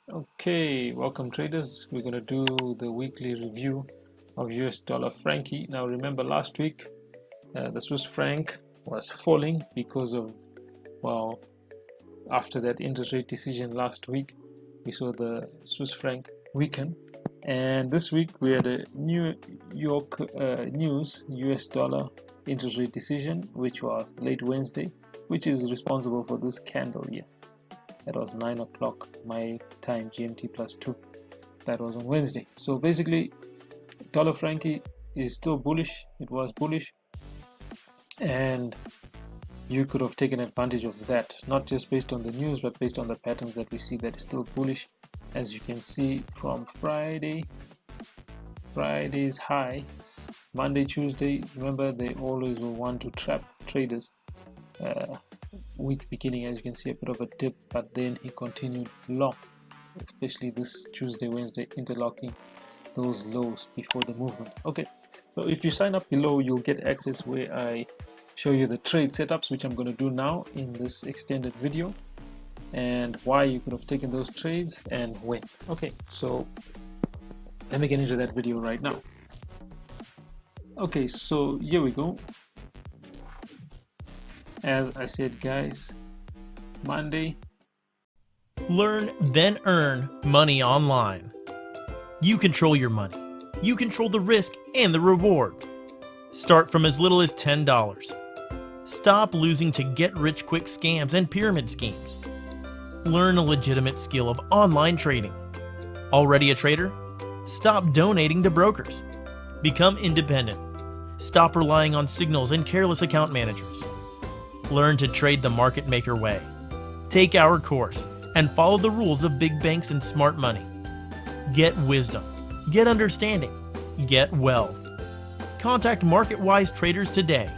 Okay, welcome traders. We're going to do the weekly review of US dollar Frankie. Now remember last week the Swiss franc was falling because of, well, after that interest rate decision last week, we saw the Swiss franc weaken. And this week we had a New York news US dollar interest rate decision, which was late Wednesday, which is responsible for this candle here. That was 9 o'clock my time, GMT plus 2. That was on Wednesday. So basically, dollar Frankie is still bullish. It was bullish, and you could have taken advantage of that, not just based on the news, but based on the patterns that we see that is still bullish. As you can see from Friday's high, Monday, Tuesday, remember they always will want to trap traders. Week beginning, as you can see, a bit of a dip, but then he continued long, especially this Tuesday, Wednesday, interlocking those lows before the movement. Okay, so if you sign up below, you'll get access where I show you the trade setups, which I'm going to do now in this extended video, and why you could have taken those trades and when. Okay, so let me get into that video right now. Okay, so here we go. As I said, guys, Monday. Learn, then earn money online. You control your money. You control the risk and the reward. Start from as little as $10. Stop losing to get-rich-quick scams and pyramid schemes. Learn a legitimate skill of online trading. Already a trader? Stop donating to brokers. Become independent. Stop relying on signals and careless account managers. Learn to trade the market maker way. Take our course and follow the rules of big banks and smart money. Get wisdom, get understanding, get wealth. Contact MarketWise Traders today.